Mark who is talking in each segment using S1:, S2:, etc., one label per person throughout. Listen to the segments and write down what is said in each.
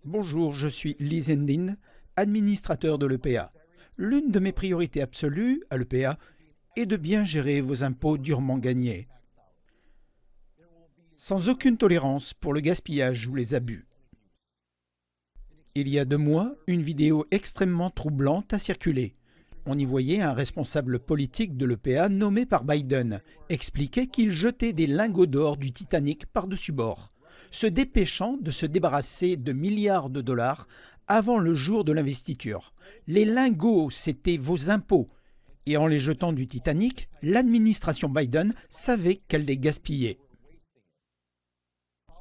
S1: Bonjour, je suis Lee Zendin, administrateur de l'EPA. L'une de mes priorités absolues à l'EPA est de bien gérer vos impôts durement gagnés, sans aucune tolérance pour le gaspillage ou les abus. Il y a 2 mois, une vidéo extrêmement troublante a circulé. On y voyait un responsable politique de l'EPA nommé par Biden expliquer qu'il jetait des lingots d'or du Titanic par-dessus bord, se dépêchant de se débarrasser de milliards de dollars avant le jour de l'investiture. Les lingots, c'était vos impôts. Et en les jetant du Titanic, l'administration Biden savait qu'elle les gaspillait.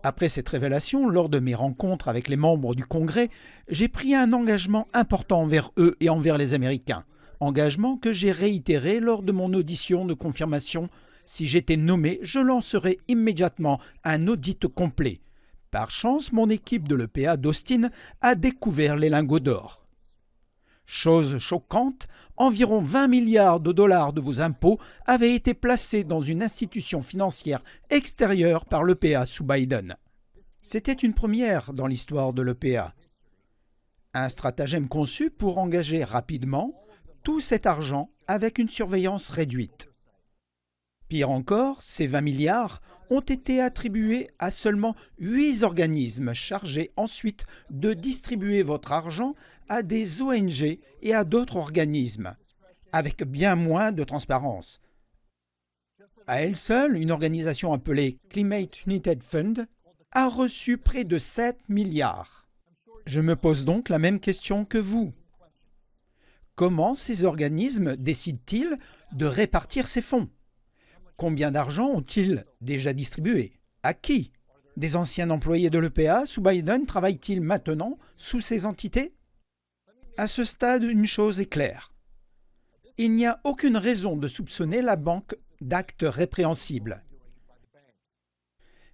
S1: Après cette révélation, lors de mes rencontres avec les membres du Congrès, j'ai pris un engagement important envers eux et envers les Américains. Engagement que j'ai réitéré lors de mon audition de confirmation. Si j'étais nommé, je lancerais immédiatement un audit complet. Par chance, mon équipe de l'EPA d'Austin a découvert les lingots d'or. Chose choquante, environ 20 milliards de dollars de vos impôts avaient été placés dans une institution financière extérieure par l'EPA sous Biden. C'était une première dans l'histoire de l'EPA. Un stratagème conçu pour engager rapidement tout cet argent avec une surveillance réduite. Pire encore, ces 20 milliards ont été attribués à seulement 8 organismes chargés ensuite de distribuer votre argent à des ONG et à d'autres organismes, avec bien moins de transparence. À elle seule, une organisation appelée Climate United Fund a reçu près de 7 milliards. Je me pose donc la même question que vous. Comment ces organismes décident-ils de répartir ces fonds ? Combien d'argent ont-ils déjà distribué ? À qui ? Des anciens employés de l'EPA sous Biden travaillent-ils maintenant sous ces entités ? À ce stade, une chose est claire. Il n'y a aucune raison de soupçonner la banque d'actes répréhensibles.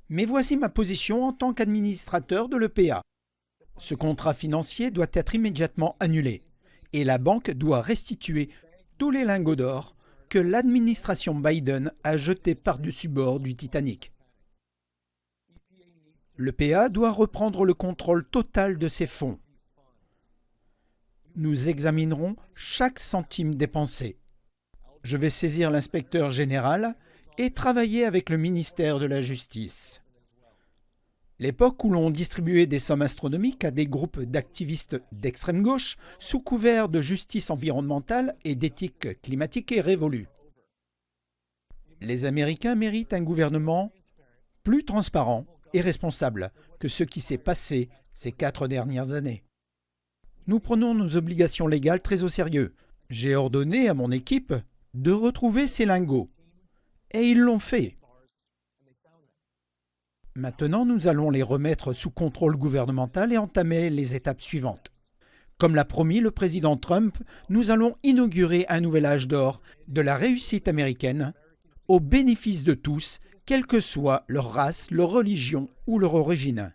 S1: Mais voici ma position en tant qu'administrateur de l'EPA. Ce contrat financier doit être immédiatement annulé et la banque doit restituer tous les lingots d'or que l'administration Biden a jetés par-dessus bord du Titanic. L'EPA doit reprendre le contrôle total de ses fonds. Nous examinerons chaque centime dépensé. Je vais saisir l'inspecteur général et travailler avec le ministère de la Justice. L'époque où l'on distribuait des sommes astronomiques à des groupes d'activistes d'extrême gauche sous couvert de justice environnementale et d'éthique climatique est révolue. Les Américains méritent un gouvernement plus transparent et responsable que ce qui s'est passé ces 4 dernières années. Nous prenons nos obligations légales très au sérieux. J'ai ordonné à mon équipe de retrouver ces lingots. Et ils l'ont fait. Maintenant, nous allons les remettre sous contrôle gouvernemental et entamer les étapes suivantes. Comme l'a promis le président Trump, nous allons inaugurer un nouvel âge d'or de la réussite américaine au bénéfice de tous, quelle que soit leur race, leur religion ou leur origine.